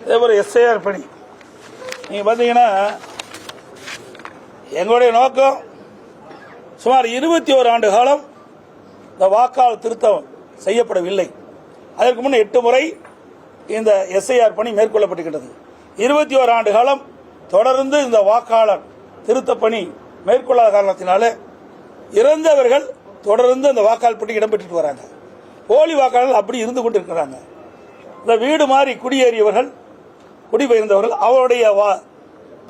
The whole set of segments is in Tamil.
இதே போல் எஸ்ஐஆர் பணி நீங்கள் பார்த்தீங்கன்னா எங்களுடைய நோக்கம் சுமார் 21 ஆண்டு காலம் இந்த வாக்காளர் திருத்தம் செய்யப்படவில்லை. அதற்கு முன் 8 முறை இந்த எஸ்ஐஆர் பணி மேற்கொள்ளப்பட்டிருக்கிறது. 21 ஆண்டு காலம் தொடர்ந்து இந்த வாக்காளர் திருத்த பணி மேற்கொள்ளாத காரணத்தினால இறந்தவர்கள் தொடர்ந்து அந்த வாக்காளர் பணி இடம்பெற்று வராங்க. போலி வாக்காளர்கள் அப்படி இருந்து கொண்டிருக்கிறாங்க. இந்த வீடு மாறி குடியேறியவர்கள், குடிபெயர்ந்தவர்கள், அவருடைய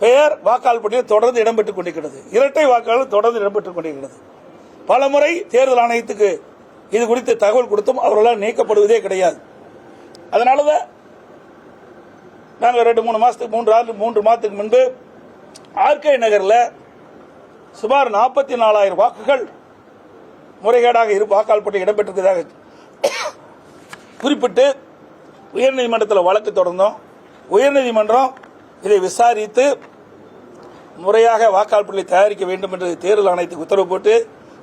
பெயர் வாக்காளர் பட்டியலில் தொடர்ந்து இடம்பெற்றுக் கொண்டிருக்கிறது. இரட்டை வாக்காளர்கள் தொடர்ந்து இடம்பெற்றுக் கொண்டிருக்கிறது. பல முறை தேர்தல் ஆணையத்துக்கு இது குறித்து தகவல் கொடுத்தும் அவர்களால் நீக்கப்படுவதே கிடையாது. அதனாலதான் நாங்கள் 2-3 மாதத்துக்கு முன்பு ஆர்கே நகரில் சுமார் 44,000 வாக்குகள் முறைகேடாக வாக்காளர் பட்டியல் இடம்பெற்றிருப்பதாக குறிப்பிட்டு உயர்நீதிமன்றத்தில் வழக்கு தொடர்ந்தோம். உயர்நீதிமன்றம் இதை விசாரித்து முறையாக வாக்காளர் பட்டியலை தயாரிக்க வேண்டும் என்று தேர்தல் ஆணையத்துக்கு உத்தரவு போட்டு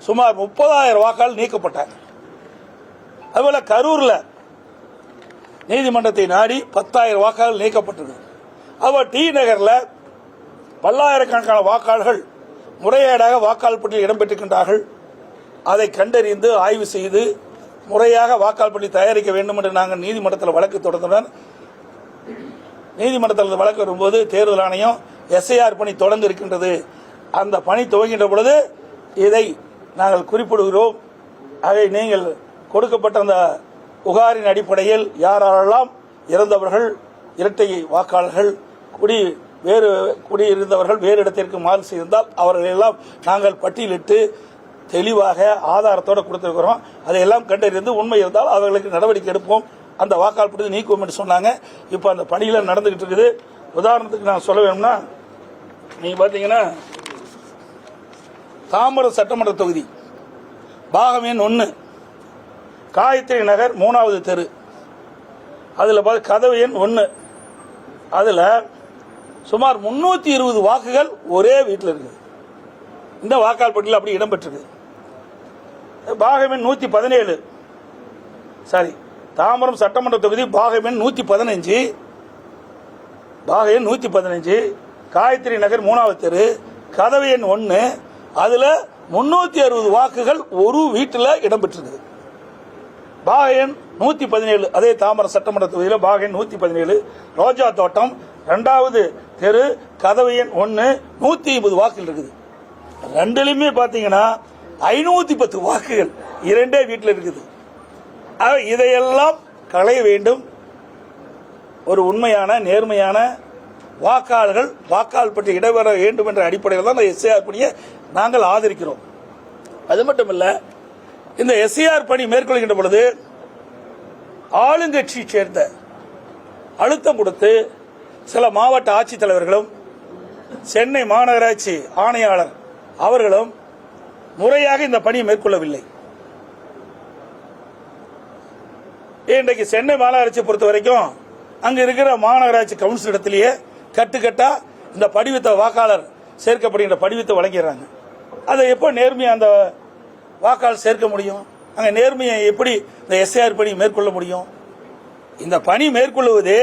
சுமார் 30,000 வாக்காளர் நீக்கப்பட்டாங்க. அதுபோல கரூரில் நீதிமன்றத்தை நாடி 10,000 வாக்காளர்கள் நீக்கப்பட்டது. அதுபோல் டி நகரில் பல்லாயிரக்கணக்கான வாக்காளர்கள் முறையீடாக வாக்காளர் பட்டியலில் இடம்பெற்றிருக்கின்றார்கள். அதை கண்டறிந்து ஆய்வு செய்து முறையாக வாக்காளர் பட்டியல் தயாரிக்க வேண்டும் என்று நாங்கள் நீதிமன்றத்தில் வழக்கு தொடர்ந்தவுடன் நீதிமன்றத்தில் வழக்கு வரும்போது தேர்தல் ஆணையம் எஸ்ஐஆர் பணி தொடர்ந்து இருக்கின்றது, அந்த பணி துவங்கின்ற பொழுது இதை நாங்கள் குறிப்பிடுகிறோம். அதை நீங்கள் கொடுக்கப்பட்ட அந்த புகாரின் அடிப்படையில் யாரெல்லாம் இறந்தவர்கள், இரட்டை வாக்காளர்கள், குடியிருந்தவர்கள் வேறு இடத்திற்கு மாறு செய்திருந்தால் அவர்களெல்லாம் நாங்கள் பட்டியலிட்டு தெளிவாக ஆதாரத்தோடு கொடுத்திருக்கிறோம். அதையெல்லாம் கண்டறிந்து உண்மை இருந்தால் அவர்களுக்கு நடவடிக்கை எடுப்போம், அந்த வாக்காளர் பட்டியலை நீக்குவோம் என்று சொன்னாங்க. இப்போ அந்த பணியில் நடந்துகிட்டு இருக்குது. உதாரணத்துக்கு நான் சொல்ல வேணும்னா, நீங்க பார்த்தீங்கன்னா தாம்பரம் சட்டமன்ற தொகுதி பாகம் எண் 1 காயத்ரி நகர் 3வது தெரு, அதில் கதவு எண் 1, அதில் சுமார் 320 வாக்குகள் ஒரே வீட்டில் இருக்குது. இந்த வாக்காளர் பட்டியல் அப்படி இடம்பெற்றிருக்கு. பாகம் எண் 117, சாரி, தாம்பரம் சட்டமன்ற தொகுதி பாகம் எண் 115, பாகம் எண் 115 காயத்ரி நகர் 3வது தெரு, கதவு எண் 1, அதுல 360 வாக்குகள் ஒரு வீட்டில் இடம்பெற்றிருக்கு. பாக எண் 117 அதே தாம்பரம் சட்டமன்ற தொகுதியில் பாக எண் 117 ரோஜா தோட்டம் 2வது தெரு, கதவு எண் 1, 150 வாக்குகள் இருக்குது. ரெண்டுலையுமே பாத்தீங்கன்னா 510 வாக்குகள் இரண்டே வீட்டில் இருக்குது. இதையெல்லாம் களைய வேண்டும். ஒரு உண்மையான நேர்மையான வாக்காளர்கள் வாக்காளர் பட்டியல் இடம்பெற வேண்டும் என்ற அடிப்படையில் தான் எஸ்ஐஆர் பணியை நாங்கள் ஆதரிக்கிறோம். அது மட்டுமல்ல, இந்த எஸ்ஐஆர் பணி மேற்கொள்கின்ற பொழுது ஆளுங்கட்சியை சேர்ந்த அழுத்தம் கொடுத்து சில மாவட்ட ஆட்சித்தலைவர்களும் சென்னை மாநகராட்சி ஆணையாளர் அவர்களும் முறையாக இந்த பணியை மேற்கொள்ளவில்லை. இன்றைக்கு சென்னை மாநகராட்சியை பொறுத்த வரைக்கும் அங்க இருக்கிற மாநகராட்சி கவுன்சில் இடத்திலேயே கட்டுக்கட்டா இந்த படிவத்தை வாக்காளர் சேர்க்கப்படுகின்ற படிவத்தை வழங்கிறாங்க. அதை எப்போ நேர்மையா அந்த வாக்காளர் சேர்க்க முடியும்? அங்க நேர்மையை எப்படி இந்த எஸ்ஐஆர் பணி மேற்கொள்ள முடியும்? இந்த பணி மேற்கொள்வதே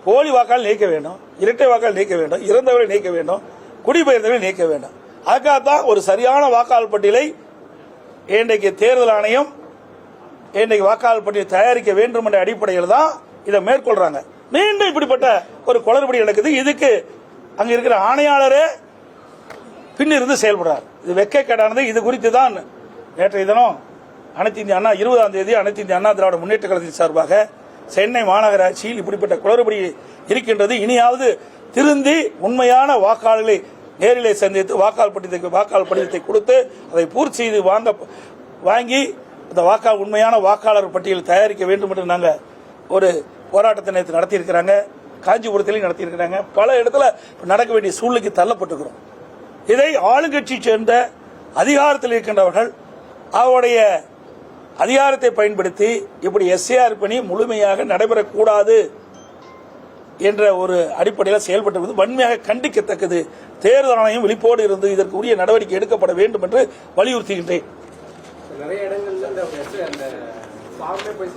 போலி வாக்காளர் நீக்க வேண்டும், இரட்டை வாக்காளர் நீக்க வேண்டும், இறந்தவரை நீக்க வேண்டும், குடிபெயர்ந்தவரை நீக்க வேண்டும். அதுக்காகத்தான் ஒரு சரியான வாக்காளர் பட்டியலை இன்றைக்கு தேர்தல் ஆணையம் இன்றைக்கு வாக்காளர் பட்டியலை தயாரிக்க வேண்டும் என்ற அடிப்படையில் தான் இதை மேற்கொள்றாங்க. மீண்டும் இப்படிப்பட்ட ஒரு குளறுபடி நடக்குது. இதுக்கு அங்க இருக்கிற ஆணையாளரே பின்னிருந்து செயல்படுறார். இது வெட்கக்கேடானது. இது குறித்து தான் நேற்றைய தினம் அனைத்து இந்திய அண்ணா 20ஆம் தேதி அனைத்து இந்திய அண்ணா திராவிட முன்னேற்ற கழகத்தின் சார்பாக சென்னை மாநகராட்சியில் இப்படிப்பட்ட குளறுபடி இருக்கின்றது, இனியாவது திருந்தி உண்மையான வாக்காளர்களை நேரிலே சந்தித்து வாக்காளர் படிவத்தை கொடுத்து அதை பூர்த்தி செய்து வாங்கி அந்த உண்மையான வாக்காளர் பட்டியல் தயாரிக்க வேண்டும் என்று நாங்கள் ஒரு போராட்டத்தை நேற்று நடத்தியிருக்கிறாங்க. காஞ்சிபுரத்திலையும் நடத்தியிருக்கிறாங்க. பல இடத்துல நடக்க வேண்டிய சூழ்நிலைக்கு தள்ளப்பட்டிருக்கிறோம். இதை ஆளுங்கட்சியை சேர்ந்த அதிகாரத்தில் இருக்கின்றவர்கள் அவருடைய அதிகாரத்தை பயன்படுத்தி இப்படி எஸ்ஐஆர் பணி முழுமையாக நடைபெறக்கூடாது என்ற ஒரு அடிப்படையில் செயல்பட்டு வன்மையாக கண்டிக்கத்தக்கது. தேர்தல் ஆணையம் விழிப்போடு இருந்து இதற்கு உரிய நடவடிக்கை எடுக்கப்பட வேண்டும் என்று வலியுறுத்துகின்றேன்.